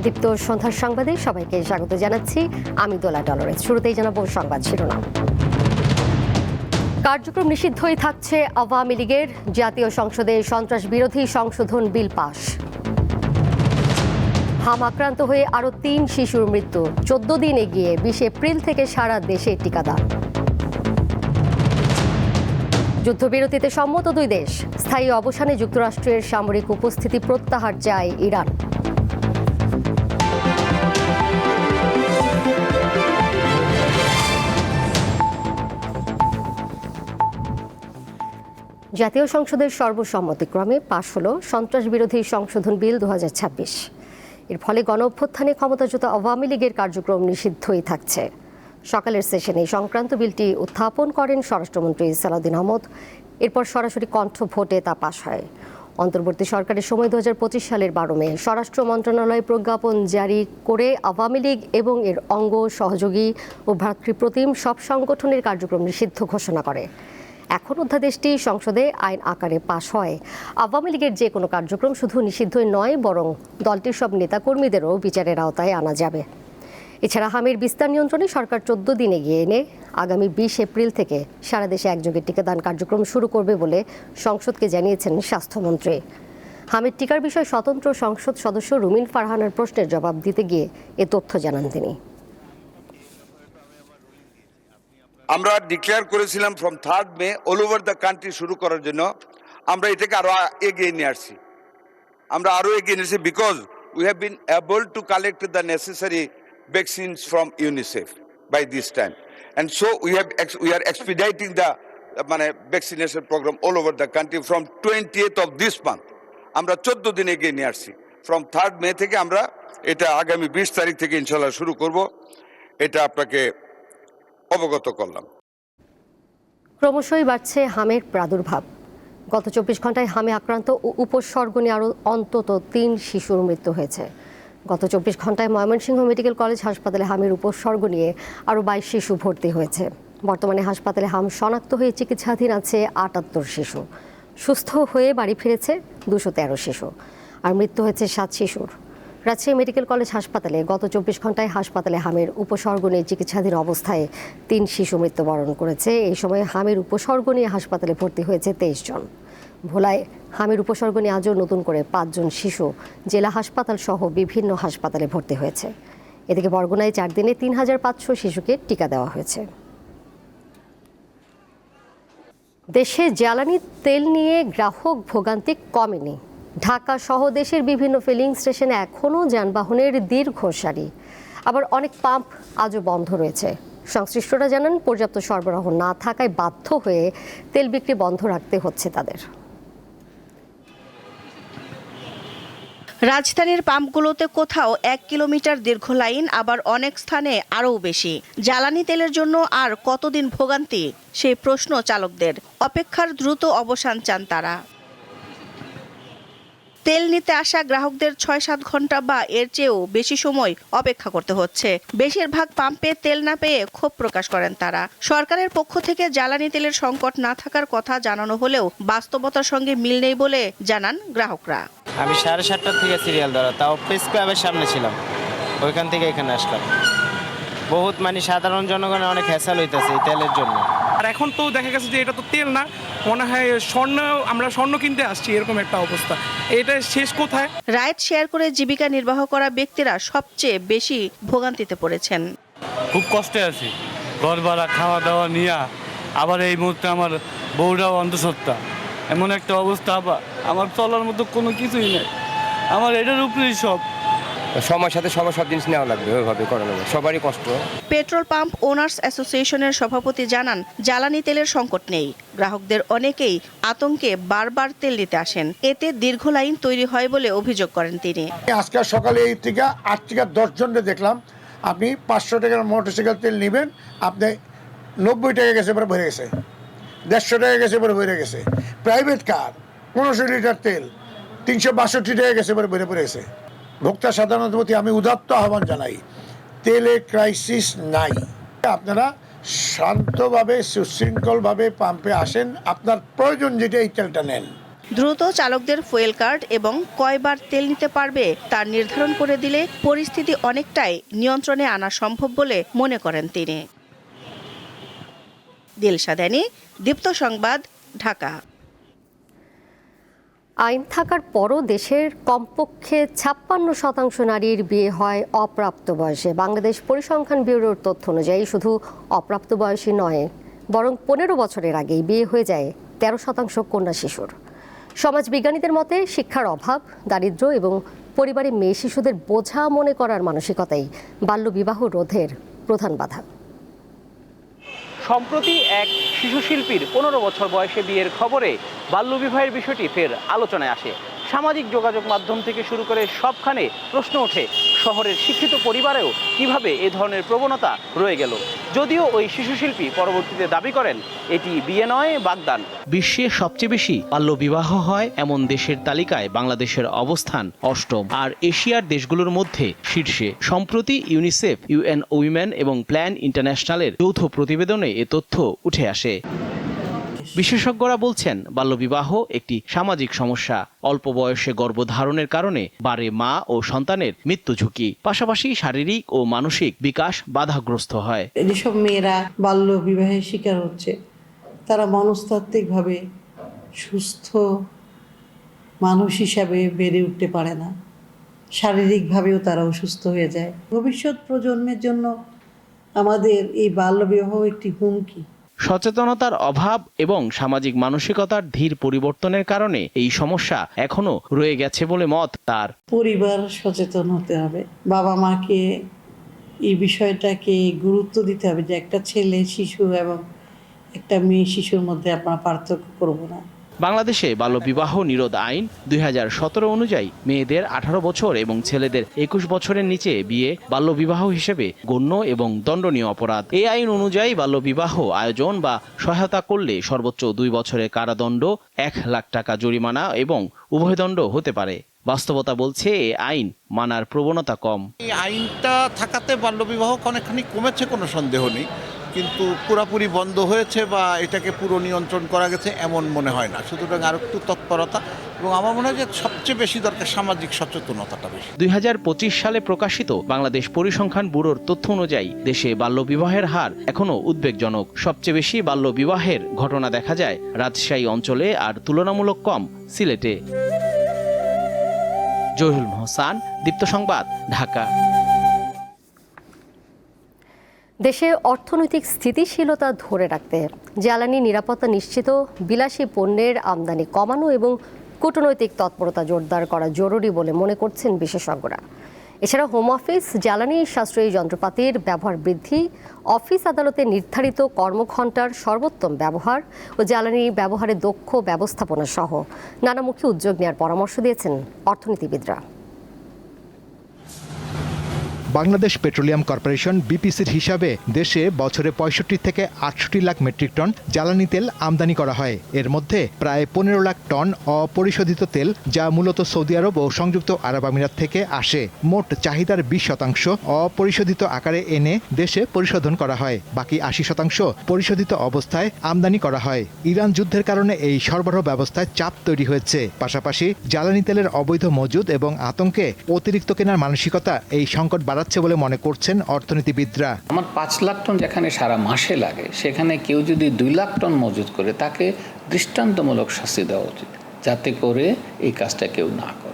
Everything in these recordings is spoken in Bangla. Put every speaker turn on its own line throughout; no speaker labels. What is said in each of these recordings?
দীপ্ত সন্ধ্যার সংবাদে সবাইকে স্বাগত জানাচ্ছি। আমি দোলা ডলরেস। শুরুতেই জানাবো সংবাদ শিরোনাম। কার্যক্রম নিষিদ্ধই থাকছে আওয়ামী লীগের। জাতীয় সংসদে সন্ত্রাস বিরোধী সংশোধন বিল পাস। হাম আক্রান্ত হয়ে আরও ৩ শিশুর মৃত্যু। ১৪ দিন এগিয়ে ২০ এপ্রিল থেকে সারা দেশে টিকাদান। যুদ্ধবিরতিতে সম্মত ২ দেশ। স্থায়ী অবসানে যুক্তরাষ্ট্রের সামরিক উপস্থিতি প্রত্যাহার চায় ইরান। জাতীয় সংসদের সর্বসম্মতিক্রমে পাশ হল সন্ত্রাস বিরোধী সংশোধন বিল ২০২৬। এর ফলে গণঅভ্যুত্থানে ক্ষমতাচ্যুত আওয়ামী লীগের কার্যক্রম নিষিদ্ধই থাকছে। সকালের সেশনে সংক্রান্ত বিলটি উত্থাপন করেন স্বরাষ্ট্রমন্ত্রী সালাউদ্দিন আহমদ। এরপর সরাসরি কণ্ঠ ভোটে তা পাশ হয়। অন্তর্বর্তী সরকারের সময় ২০২৫ সালের ১২ মে স্বরাষ্ট্র মন্ত্রণালয় প্রজ্ঞাপন জারি করে আওয়ামী লীগ এবং এর অঙ্গ, সহযোগী ও ভ্রাতৃপ্রতিম সব সংগঠনের কার্যক্রম নিষিদ্ধ ঘোষণা করে। এখন অধ্যাদেশটি সংসদে আইন আকারে পাশ হয়। আওয়ামী লীগের যে কোনো কার্যক্রম শুধু নিষিদ্ধই নয়, বরং দলটির সব নেতাকর্মীদেরও বিচারের আওতায় আনা যাবে। এছাড়া হামের বিস্তার নিয়ন্ত্রণে সরকার ১৪ দিন এগিয়ে এনে আগামী ২০ এপ্রিল থেকে সারা দেশে একযোগে টিকাদান কার্যক্রম শুরু করবে বলে সংসদকে জানিয়েছেন স্বাস্থ্যমন্ত্রী। হামের টিকার বিষয়ে স্বতন্ত্র সংসদ সদস্য রুমিন ফারহানার প্রশ্নের জবাব দিতে গিয়ে এ তথ্য জানান তিনি।
আমরা ডিক্লেয়ার করেছিলাম from 3rd May all over the country শুরু করার জন্য। আমরা এটাকে আরো এগিয়ে নিয়ে আসছি। Because we have been able to collect the necessary vaccines from UNICEF by this time, and so we are expediting the vaccination program all over the country from 20th of this month। আমরা 14 দিন এগিয়ে নিয়ে আসছি। ফ্রম 3rd মে থেকে আমরা এটা আগামী 20 তারিখ থেকে ইনশাল্লাহ শুরু করব। এটা আপনাকে অবগত করলাম।
ক্রমশই বাড়ছে হামের প্রাদুর্ভাব। গত ২৪ ঘন্টায় হামে আক্রান্ত ও উপসর্গ নিয়ে আরও অন্তত ৩ শিশুর মৃত্যু হয়েছে। গত ২৪ ঘন্টায় ময়মনসিংহ মেডিকেল কলেজ হাসপাতালে হামের উপসর্গ নিয়ে আরও ২২ শিশু ভর্তি হয়েছে। বর্তমানে হাসপাতালে হাম শনাক্ত হয়ে চিকিৎসাধীন আছে ৭৮ শিশু। সুস্থ হয়ে বাড়ি ফিরেছে ২১৩ শিশু, আর মৃত্যু হয়েছে ৭ শিশুর। রাজশাহী মেডিকেল কলেজ হাসপাতালে গত ২৪ ঘন্টায় হাসপাতালে হামের উপসর্গ নিয়ে চিকিৎসাধীন অবস্থায় ৩ শিশু মৃত্যুবরণ করেছে। এই সময় হামের উপসর্গ নিয়ে হাসপাতালে ভর্তি হয়েছে ২৩ জন। ভোলায় হামের উপসর্গ নিয়ে আজও নতুন করে ৫ জন শিশু জেলা হাসপাতাল সহ বিভিন্ন হাসপাতালে ভর্তি হয়েছে। এদিকে বরগুনায় 4 দিনে ৩৫০০ শিশুকে টিকা দেওয়া হয়েছে। দেশে জ্বালানি তেল নিয়ে গ্রাহক ভোগান্তি কমেনি। ঢাকা সহ দেশের বিভিন্ন ফিলিং স্টেশনে এখনও যানবাহনের দীর্ঘ সারি। আবার অনেক পাম্প আজও বন্ধ রয়েছে। সংশ্লিষ্টরা জানান, পর্যাপ্ত সরবরাহ না থাকায় বাধ্য হয়ে তেল বিক্রি বন্ধ রাখতে হচ্ছে তাদের।
রাজধানীর পাম্পগুলোতে কোথাও ১ কিলোমিটার দীর্ঘ লাইন, আবার অনেক স্থানে আরও বেশি। জ্বালানি তেলের জন্য আর কতদিন ভোগান্তি, সেই প্রশ্ন চালকদের। অপেক্ষার দ্রুত অবসান চান তারা। তেল নিতে আসা গ্রাহকদের ৬-৭ ঘন্টা বা এর চেয়েও বেশি সময় অপেক্ষা করতে হচ্ছে। বেশিরভাগ পাম্পে তেল না পেয়ে ক্ষোভ প্রকাশ করেন তারা। সরকারের পক্ষ থেকে জ্বালানি তেলের সংকট না থাকার কথা জানানো হলেও বাস্তবতার সঙ্গে মিল নেই বলে জানান গ্রাহকরা।
আমি 7:30 থেকে সিরিয়াল ধরা, তাও প্রেস ক্লাবের সামনে ছিলাম, ওইখান থেকে এখানে আসলাম। বহুত সাধারণ জনগণের অনেক হ্যাসেল হইতেছে এই তেলের জন্য।
আর এখন তো দেখা গেছে যে এটা তো তেল না, মনে হয় আমরা স্বর্ণ কিনতে আসছি, এরকম একটা অবস্থা। এটা শেষ কোথায়?
রাইড শেয়ার করে জীবিকা নির্বাহ করা ব্যক্তিরা সবচেয়ে বেশি ভোগান্তিতে পড়েছেন।
খুব কষ্টে আছি, ঘর ভাড়া, খাওয়া দাওয়া নিয়ে। আবার এই মুহূর্তে আমার বউরাও অন্তঃসত্ত্বা। এমন একটা অবস্থা, আমার চলার মতো কোনো কিছুই নেই। আমার এটার উপরেই সব।
সময়ের সাথে সব জিনিস নেওয়া লাগবে, ওইভাবে করানো সবারই কষ্ট।
পেট্রোল পাম্প ওনার্স অ্যাসোসিয়েশনের সভাপতি জানান, জ্বালানি তেলের সংকট নেই। গ্রাহকদের অনেকেই আতঙ্কে বারবার তেল নিতে আসেন। এতে দীর্ঘ লাইন তৈরি হয় বলে অভিযোগ করেন তিনি।
আজকে সকালে এই থেকে 8 থেকে 10 জনকে দেখলাম, আপনি 500 টাকার মোটরসাইকেল তেল নেবেন, আপনি 90 টাকা গেছে পরে ভরে গেছে, 150 টাকা গেছে পরে ভরে গেছে। প্রাইভেট কার 1500 লিটার তেল 362 টাকা গেছে পরে ভরে পড়ে গেছে। ভোক্তা সাধারণের প্রতি আমি উদাত্ত আহ্বান জানাই, তেলে ক্রাইসিস নাই। আপনারা শান্তভাবে সুশৃঙ্খলভাবে পাম্পে আসেন, আপনার প্রয়োজন যেটা এই তেলটা নেন।
দ্রুত চালকদের ফুয়েল কার্ড এবং কয়বার তেল নিতে পারবে তা নির্ধারণ করে দিলে পরিস্থিতি অনেকটাই নিয়ন্ত্রণে আনা সম্ভব বলে মনে করেন তিনি। দিলশা দানি, দীপ্ত সংবাদ, ঢাকা।
আইন থাকার পরও দেশের কমপক্ষে ৫৬% নারীর বিয়ে হয় অপ্রাপ্ত বয়সে। বাংলাদেশ পরিসংখ্যান ব্যুরোর তথ্য অনুযায়ী শুধু অপ্রাপ্ত বয়সী নয়, বরং ১৫ বছরের আগেই বিয়ে হয়ে যায় ১৩% কন্যা শিশুর। সমাজবিজ্ঞানীদের মতে শিক্ষার অভাব, দারিদ্র্য এবং পরিবারে মেয়ে শিশুদের বোঝা মনে করার মানসিকতাই বাল্যবিবাহ রোধের প্রধান বাধা।
সম্প্রতি এক শিশুশিল্পীর ১৫ বছর বয়সে বিয়ের খবরে বাল্যবিবাহের বিষয়টি ফের আলোচনায় আসে। সামাজিক যোগাযোগ মাধ্যম থেকে শুরু করে সবখানে প্রশ্ন ওঠে, শহরের শিক্ষিত পরিবারেও কিভাবে এ ধরনের প্রবণতা রয়ে গেল। যদিও ওই শিশুশিল্পী পরবর্তীতে দাবি করেন এটি বিয়ে নয়, বাগদান। বিশ্বে সবচেয়ে বেশি বাল্যবিবাহ হয় এমন দেশের তালিকায় বাংলাদেশের অবস্থান অষ্টম, আর এশিয়ার দেশগুলোর মধ্যে শীর্ষে। সম্প্রতি ইউনিসেফ, ইউএন উইমেন এবং প্ল্যান ইন্টারন্যাশনালের যৌথ প্রতিবেদনে এ তথ্য উঠে আসে। বিশেষজ্ঞরা বলছেন বাল্যবিবাহ একটি সামাজিক সমস্যা। অল্প বয়সে গর্ভধারণের কারণে বাড়ে মা ও সন্তানের মৃত্যু ঝুঁকি, পাশাপাশি শারীরিক ও মানসিক বিকাশ বাধাগ্রস্ত হয়।
যেসব মেয়েরা বাল্য বিবাহের শিকার হচ্ছে তারা মনস্তাত্ত্বিকভাবে সুস্থ মানুষ হিসাবে বেড়ে উঠতে পারে না, শারীরিকভাবেও তারা অসুস্থ হয়ে যায়। ভবিষ্যৎ প্রজন্মের জন্য আমাদের এই বাল্যবিবাহ একটি হুমকি।
সচেতনতার অভাব এবং সামাজিক মানসিকতার ধীর পরিবর্তনের কারণে এই সমস্যা এখনো রয়ে গেছে বলে মত তার।
পরিবার সচেতন হতে হবে, বাবা মাকে এই বিষয়টাকে গুরুত্ব দিতে হবে যে একটা ছেলে শিশু এবং একটা মেয়ে শিশুর মধ্যে আমরা পার্থক্য করব না।
বাংলাদেশে বাল্যবিবাহ নিরোধ আইন ২০১৭ অনুযায়ী মেয়েদের ১৮ বছর এবং ছেলেদের ২১ বছরের নিচে বিয়ে বাল্যবিবাহ হিসেবে গণ্য এবং দণ্ডনীয় অপরাধ। এই আইন অনুযায়ী বাল্যবিবাহ আয়োজন বা সহায়তা করলে সর্বোচ্চ ২ বছরের কারাদণ্ড, ১ লাখ টাকা জরিমানা এবং উভয়দণ্ড হতে পারে। বাস্তবতা বলছে এই আইন মানার প্রবণতা কম।
এই আইনটা থাকাতে বাল্যবিবাহ অনেকখানি কমেছে, কোনো সন্দেহ নেই, কিন্তু পুরোপুরি বন্ধ হয়েছে বা এটাকে পুরো নিয়ন্ত্রণ করা গেছে এমন মনে হয় না। সুতরাং আর একটু তৎপরতা এবং আমার মনে হয় যে সবচেয়ে বেশি দরকার সামাজিক সচেতনতাটা বেশি।
২০২৫ সালে প্রকাশিত বাংলাদেশ পরিসংখ্যান ব্যুরোর তথ্য অনুযায়ী দেশে বাল্যবিবাহের হার এখনো উদ্বেগজনক। সবচেয়ে বেশি বাল্যবিবাহের ঘটনা দেখা যায় রাজশাহী অঞ্চলে, আর তুলনামূলক কম সিলেটে। জহিরুল হোসেন, দীপ্ত সংবাদ, ঢাকা।
দেশে অর্থনৈতিক স্থিতিশীলতা ধরে রাখতে জ্বালানি নিরাপত্তা নিশ্চিত, বিলাসী পণ্যের আমদানি কমানো এবং কূটনৈতিক তৎপরতা জোরদার করা জরুরি বলে মনে করছেন বিশেষজ্ঞরা। এছাড়া হোম অফিস, জ্বালানি সাশ্রয়ী যন্ত্রপাতির ব্যবহার বৃদ্ধি, অফিস আদালতে নির্ধারিত কর্মঘণ্টার সর্বোত্তম ব্যবহার ও জ্বালানি ব্যবহারে দক্ষ ব্যবস্থাপনা সহ নানামুখী উদ্যোগ নেওয়ার পরামর্শ দিয়েছেন অর্থনীতিবিদরা।
বাংলাদেশ পেট্রোলিয়াম কর্পোরেশন বিপিসির হিসাবে দেশে বছরে ৬৫ থেকে ৬৮ লাখ মেট্রিক টন জ্বালানি তেল আমদানি করা হয়। এর মধ্যে প্রায় ১৫ লাখ টন অপরিশোধিত তেল, যা মূলত সৌদি আরব ও সংযুক্ত আরব আমিরাত থেকে আসে। মোট চাহিদার ২০% অপরিশোধিত আকারে এনে দেশে পরিশোধন করা হয়, বাকি ৮০% পরিশোধিত অবস্থায় আমদানি করা হয়। ইরান যুদ্ধের কারণে এই সরবরাহ ব্যবস্থায় চাপ তৈরি হয়েছে। পাশাপাশি জ্বালানি তেলের অবৈধ মজুদ এবং আতঙ্কে অতিরিক্ত কেনার মানসিকতা এই সংকট বাড়াচ্ছে বলে মনে করছেন অর্থনীতিবিদরা।
আমার ৫ লাখ টন যেখানে সারা মাসে লাগে, সেখানে কেউ যদি ২ লাখ টন মজুত করে তাকে দৃষ্টান্তমূলক শাস্তি দেওয়া উচিত, যাতে করে এই কাজটা কেউ না করে।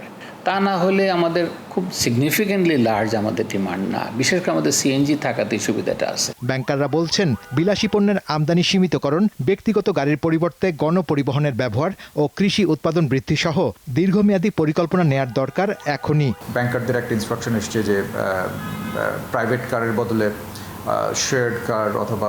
তা না হলে আমাদের খুব সিগনিফিকেন্টলি লার্জ আমাদের ডিমান্ড না, বিশেষ করে আমাদের সিএনজি থাকাতে সুবিধাটা আছে।
ব্যাংকাররা বলছেন বিলাসী পণ্যের আমদানি সীমিতকরণ, ব্যক্তিগত গাড়ির পরিবর্তে গণপরিবহনের ব্যবহার ও কৃষি উৎপাদন বৃদ্ধি সহ দীর্ঘমেয়াদী পরিকল্পনা নেয়ার দরকার এখনই।
ব্যাংকারদের একটা ইনস্ট্রাকশন এসছে যে প্রাইভেট কারের বদলে শেয়ার্ড কার অথবা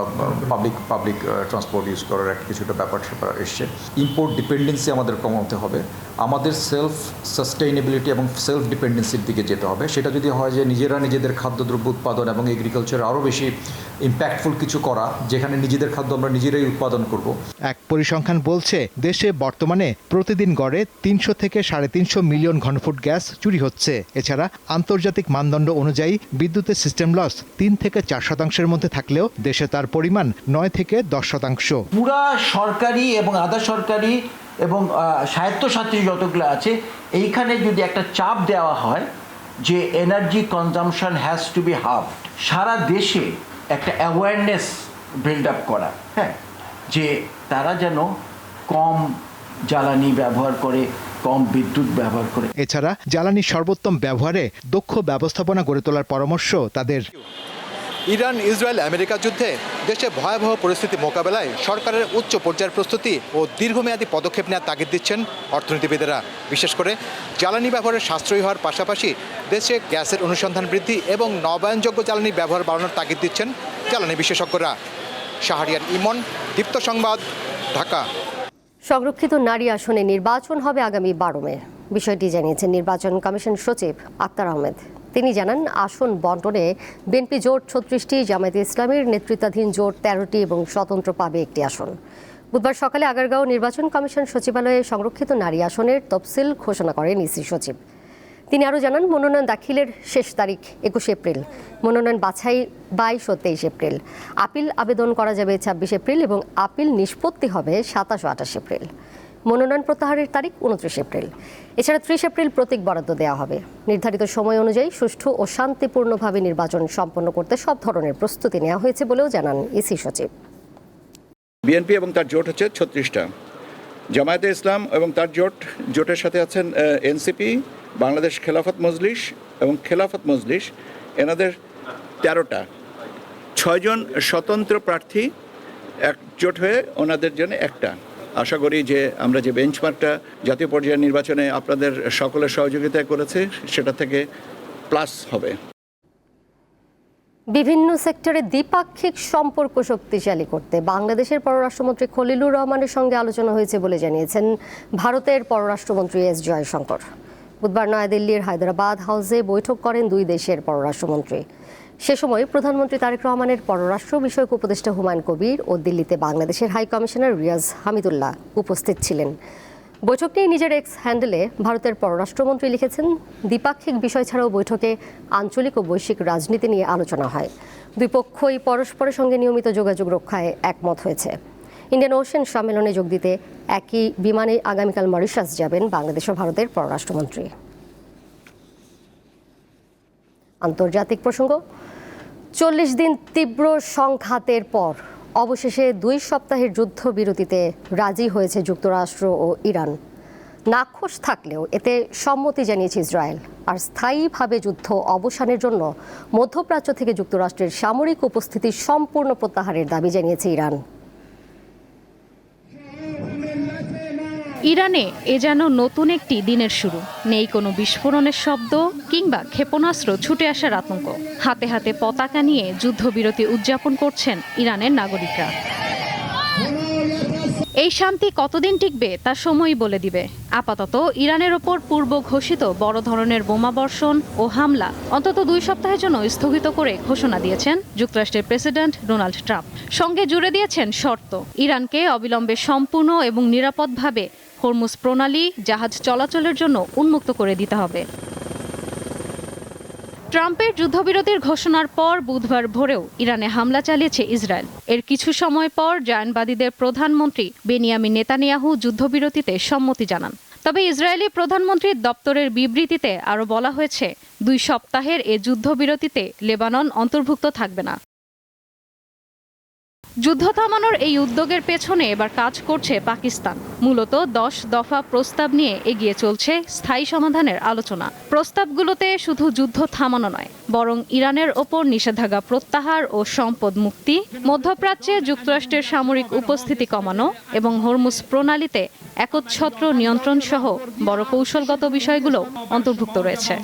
পাবলিক ট্রান্সপোর্ট ইউজ করার একটা কিছুটা ব্যাপার এসছে। ইম্পোর্ট ডিপেন্ডেন্সি আমাদের কমাতে হবে, আমাদের সেলফ সাস্টেইনেবিলিটি এবং সেলফ ডিপেন্ডেন্সির দিকে যেতে হবে। সেটা যদি হয় যে নিজেরা নিজেদের খাদ্যদ্রব্য উৎপাদন এবং এগ্রিকালচার আরও বেশি ইম্প্যাক্টফুল কিছু করা, যেখানে নিজেদের খাদ্য আমরা নিজেরাই উৎপাদন করব।
এক পরিসংখ্যান বলছে দেশে বর্তমানে প্রতিদিন গড়ে ৩০০ থেকে ৩৫০ মিলিয়ন ঘনফুট গ্যাস চুরি হচ্ছে। এছাড়া আন্তর্জাতিক মানদণ্ড অনুযায়ী বিদ্যুতের সিস্টেম লস ৩ থেকে ৪% মধ্যে থাকলেও দেশে তার পরিমাণ ৯ থেকে ১০%।
পুরা সরকারি এবং আধা সরকারি এবং স্বায়ত্তশাসিত যতগুলো আছে এইখানে যদি একটা চাপ দেওয়া হয় যে energy consumption has to be half, সারা দেশে একটা অ্যাওয়ারনেস বিল্ড আপ করা, হ্যাঁ, যে তারা যেন কম জ্বালানি ব্যবহার করে, কম বিদ্যুৎ ব্যবহার করে।
এছাড়া জ্বালানির সর্বোত্তম ব্যবহারে দক্ষ ব্যবস্থাপনা গড়ে তোলার পরামর্শ তাদের।
ইরান ইসরায়েল আমেরিকা যুদ্ধে দেশে ভয়াবহ পরিস্থিতি মোকাবেলায় সরকারের উচ্চ পর্যায়ের প্রস্তুতি ও দীর্ঘমেয়াদী পদক্ষেপ নেওয়ার তাগিদ দিচ্ছেন অর্থনীতিবিদেরা। বিশেষ করে জ্বালানি ব্যবহারের সাশ্রয়ী হওয়ার পাশাপাশি দেশে গ্যাসের অনুসন্ধান বৃদ্ধি এবং নবায়নযোগ্য জ্বালানি ব্যবহার বাড়ানোর তাগিদ দিচ্ছেন জ্বালানি বিশেষজ্ঞরা। শাহরিয়ার ইমন, দীপ্ত সংবাদ, ঢাকা।
সংরক্ষিত নারী আসনে নির্বাচন হবে আগামী 12 মে। বিষয়টি জানিয়েছেন নির্বাচন কমিশন সচিব আক্তার আহমেদ। তিনি জানান, আসন বন্টনে বিএনপি জোট 36টি, জামায়াতে ইসলামীর নেতৃত্বাধীন জোট 13টি এবং স্বতন্ত্র পাবে 1টি আসন। বুধবার সকালে আগারগাঁও নির্বাচন কমিশন সচিবালয়ে সংরক্ষিত নারী আসনের তফসিল ঘোষণা করেন ইসি সচিব। তিনি আরও জানান, মনোনয়ন দাখিলের শেষ তারিখ 21 এপ্রিল, মনোনয়ন বাছাই 22 ও 23 এপ্রিল, আপিল আবেদন করা যাবে 26 এপ্রিল এবং আপিল নিষ্পত্তি হবে 27 ও 28 এপ্রিল। মনোনয়ন প্রত্যাহারের তারিখ 29 এপ্রিল। এছাড়া 30 এপ্রিল প্রতীক বরাদ্দ দেওয়া হবে। নির্ধারিত সময় অনুযায়ী সুষ্ঠু ও শান্তিপূর্ণভাবে নির্বাচন সম্পন্ন করতে সব ধরনের প্রস্তুতি নেওয়া হয়েছে বলেও জানান ইসি সচিব।
বিএনপি এবং তার জোট হচ্ছে 36টা, জামায়াতে ইসলাম এবং তার জোটের সাথে আছেন এনসিপি, বাংলাদেশ খেলাফত মজলিস এবং খেলাফত মজলিস, এনাদের 13টা, 6 জন স্বতন্ত্র প্রার্থী একজোট হয়ে ওনাদের জন্য একটা। আশা করি যে আমরা যে বেঞ্চমার্কটা জাতীয় পর্যায়ের নির্বাচনে আপনাদের সকলের সহযোগিতায় করেছে সেটা থেকে প্লাস হবে।
বিভিন্ন সেক্টরে দ্বিপাক্ষিক সম্পর্ক শক্তিশালী করতে বাংলাদেশের পররাষ্ট্রমন্ত্রী খলিলুর রহমানের সঙ্গে আলোচনা হয়েছে বলে জানিয়েছেন ভারতের পররাষ্ট্রমন্ত্রী এস জয়শঙ্কর। বুধবার নয়াদিল্লির হায়দ্রাবাদ হাউসে বৈঠক করেন দুই দেশের পররাষ্ট্রমন্ত্রী। সে সময় প্রধানমন্ত্রী তারেক রহমানের পররাষ্ট্র বিষয়ক উপদেষ্টা হুমায়ুন কবির ও দিল্লিতে বাংলাদেশের হাই কমিশনার রিয়াজ হামিদুল্লাহ উপস্থিত ছিলেন। বৈঠক নিয়ে নিজের এক্স হ্যান্ডেলে ভারতের পররাষ্ট্রমন্ত্রী লিখেছেন, দ্বিপাক্ষিক বিষয় ছাড়াও বৈঠকে আঞ্চলিক ও বৈশ্বিক রাজনীতি নিয়ে আলোচনা হয়। দুই পক্ষই পরস্পরের সঙ্গে নিয়মিত যোগাযোগ রক্ষায় একমত হয়েছে। ইন্ডিয়ান ওশেন সম্মেলনে যোগ দিতে একই বিমানে আগামীকাল মরিশাস যাবেন বাংলাদেশ ও ভারতের পররাষ্ট্রমন্ত্রী। আন্তর্জাতিক প্রসঙ্গ, 40 দিন তীব্র সংঘাতের পর অবশেষে 2 সপ্তাহের যুদ্ধবিরতিতে রাজি হয়েছে যুক্তরাষ্ট্র ও ইরান। নাখোশ থাকলেও এতে সম্মতি জানিয়েছে ইসরায়েল। আর স্থায়ীভাবে যুদ্ধ অবসানের জন্য মধ্যপ্রাচ্য থেকে যুক্তরাষ্ট্রের সামরিক উপস্থিতি সম্পূর্ণ প্রত্যাহারের দাবি জানিয়েছে ইরান।
ইরানে এ যেন নতুন একটি দিনের শুরু। নেই কোনো বিস্ফোরণের শব্দ কিংবা ক্ষেপণাস্ত্র ছুটে আসার আতঙ্ক। হাতে হাতে পতাকা নিয়ে যুদ্ধবিরতি উদযাপন করছেন ইরানের নাগরিকরা। এই শান্তি কতদিন টিকবে তা সময়ই বলে দিবে। আপাতত ইরানের ওপর পূর্ব ঘোষিত বড় ধরনের বোমাবর্ষণ ও হামলা অন্তত 2 সপ্তাহের জন্য স্থগিত করে ঘোষণা দিয়েছেন যুক্তরাষ্ট্রের প্রেসিডেন্ট ডোনাল্ড ট্রাম্প। সঙ্গে জুড়ে দিয়েছেন শর্ত, ইরানকে অবিলম্বে সম্পূর্ণ এবং নিরাপদভাবে হরমুজ প্রণালী জাহাজ চলাচলের জন্য উন্মুক্ত করে দিতে হবে। ট্রাম্পের যুদ্ধবিরতির ঘোষণার পর বুধবার ভোরেও ইরানে হামলা চালিয়েছে ইসরায়েল। এর কিছু সময় পর জায়নবাদীদের প্রধানমন্ত্রী বেনিয়ামিন নেতানিয়াহু যুদ্ধবিরতিতে সম্মতি জানান। তবে ইসরায়েলি প্রধানমন্ত্রীর দপ্তরের বিবৃতিতে আরও বলা হয়েছে, 2 সপ্তাহের এ যুদ্ধবিরতিতে লেবানন অন্তর্ভুক্ত থাকবে না। যুদ্ধ থামানোর এই উদ্যোগের পেছনে এবার কাজ করছে পাকিস্তান। মূলত 10 দফা প্রস্তাব নিয়ে এগিয়ে চলছে স্থায়ী সমাধানের আলোচনা। প্রস্তাবগুলোতে শুধু যুদ্ধ থামানো নয়, বরং ইরানের ওপর নিষেধাজ্ঞা প্রত্যাহার ও সম্পদ মুক্তি, মধ্যপ্রাচ্যে যুক্তরাষ্ট্রের সামরিক উপস্থিতি কমানো এবং হরমুজ প্রণালীতে একচ্ছত্র নিয়ন্ত্রণ সহ বড় কৌশলগত বিষয়গুলো অন্তর্ভুক্ত রয়েছে।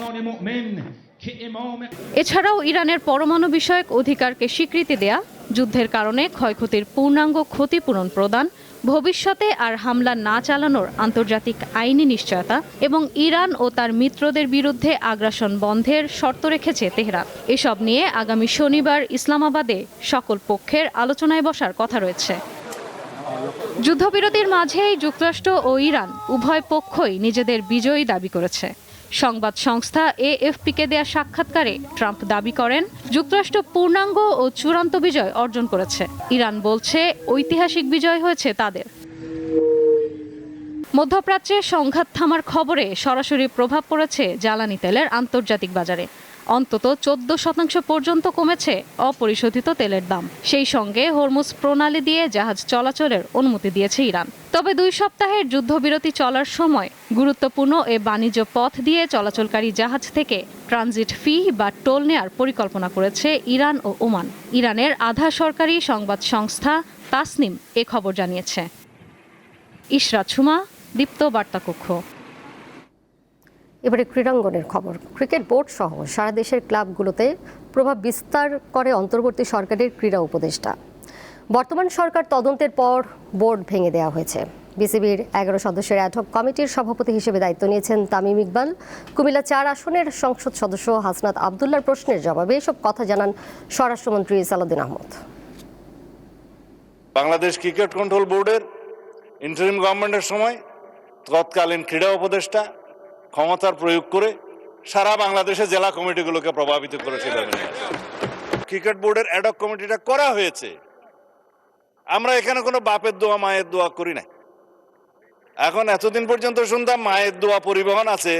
এছাড়াও ইরানের পরমাণু বিষয়ক অধিকারকে স্বীকৃতি দেয়া, যুদ্ধের কারণে ক্ষয়ক্ষতির পূর্ণাঙ্গ ক্ষতিপূরণ প্রদান, ভবিষ্যতে আর হামলা না চালানোর আন্তর্জাতিক আইনি নিশ্চয়তা এবং ইরান ও তার মিত্রদের বিরুদ্ধে আগ্রাসন বন্ধের শর্ত রেখেছে তেহরান। এসব নিয়ে আগামী শনিবার ইসলামাবাদে সকল পক্ষের আলোচনায় বসার কথা রয়েছে। যুদ্ধবিরতির মাঝেই যুক্তরাষ্ট্র ও ইরান উভয় পক্ষই নিজেদের বিজয়ী দাবি করেছে। সংবাদ সংস্থা এএফপিকে দেয়া সাক্ষাৎকারে ট্রাম্প দাবি করেন, যুক্তরাষ্ট্র পূর্ণাঙ্গ ও চূড়ান্ত বিজয় অর্জন করেছে। ইরান বলছে ঐতিহাসিক বিজয় হয়েছে তাদের। মধ্যপ্রাচ্যে সংঘাত থামার খবরে সরাসরি প্রভাব পড়েছে জ্বালানি তেলের আন্তর্জাতিক বাজারে। অন্তত 14% পর্যন্ত কমেছে অপরিশোধিত তেলের দাম। সেই সঙ্গে হরমুজ প্রণালী দিয়ে জাহাজ চলাচলের অনুমতি দিয়েছে ইরান। তবে 2 সপ্তাহের যুদ্ধবিরতি চলার সময় গুরুত্বপূর্ণ এ বাণিজ্য পথ দিয়ে চলাচলকারী জাহাজ থেকে ট্রানজিট ফি বা টোল নেয়ার পরিকল্পনা করেছে ইরান ও ওমান। ইরানের আধা সরকারি সংবাদ সংস্থা তাসনিম এ খবর জানিয়েছে। ইশরাত সুমা, দীপ্ত বার্তা কক্ষ।
এবারে ক্রীড়াঙ্গনের খবর। ক্রিকেট বোর্ড সহ সারা দেশের ক্লাবগুলোতে প্রভাব বিস্তার করে অন্তর্বর্তী সরকারের ক্রীড়া উপদেষ্টা। বর্তমান সরকার তদন্তের পর বোর্ড ভেঙে দেওয়া হয়েছে। বিসিবির 11 সদস্যের অ্যাডহক কমিটির সভাপতি হিসেবে দায়িত্ব নিয়েছেন তামিম ইকবাল। কুমিল্লা 4 আসনের সংসদ সদস্য হাসনাত আবদুল্লাহর প্রশ্নের জবাবে এসব কথা জানান স্বরাষ্ট্রমন্ত্রী সালাউদ্দিন আহমদ।
বাংলাদেশ ক্রিকেট কন্ট্রোল বোর্ডের ইন্টারিম গভর্নমেন্টের সময় তৎকালীন ক্রীড়া উপদেষ্টা ক্ষমতার প্রয়োগ করে সারা বাংলাদেশে জেলা কমিটিগুলোকে প্রভাবিত করেছিল। ক্রিকেট বোর্ডের অ্যাডহক কমিটিটা করা হয়েছে। আমরা এখানে কোনো বাপের দোয়া মায়ের দোয়া করি না। এখন এতদিন পর্যন্ত শুনতাম মায়ের দোয়া পরিবহন আছে,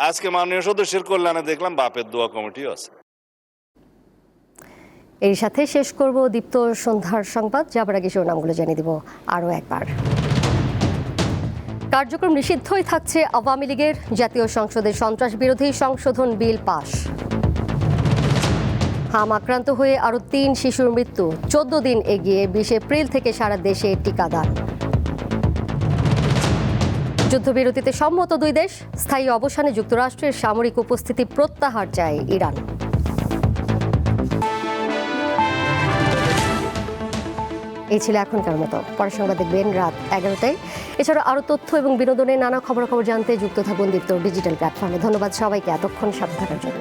আজকে মাননীয় সদস্যের কল্যাণে দেখলাম বাপের দোয়া কমিটিও আছে।
এর সাথে শেষ করব দীপ্ত সন্ধ্যার সংবাদ। যাবার আগে শিরোনামগুলো জানিয়ে দিব আরও একবার। কার্যক্রম নিষিদ্ধই থাকছে আওয়ামী লীগের। জাতীয় সংসদে সন্ত্রাস বিরোধী সংশোধন বিল পাস। হাম আক্রান্ত হয়ে আরও 3 শিশুর মৃত্যু, 14 দিন এগিয়ে 20 এপ্রিল থেকে সারা দেশে টিকাদান। যুদ্ধবিরতিতে সম্মত 2 দেশ। স্থায়ী অবসানে যুক্তরাষ্ট্রের সামরিক উপস্থিতি প্রত্যাহার চায় ইরান। এই ছিল এখনকার মতো। পরের সংবাদ দেখবেন রাত 11টায়। এছাড়া আরও তথ্য এবং বিনোদনের নানা খবরাখবর জানতে যুক্ত থাকুন দীপ্ত ডিজিটাল প্ল্যাটফর্মে। ধন্যবাদ সবাইকে এতক্ষণ সাথে থাকার জন্য।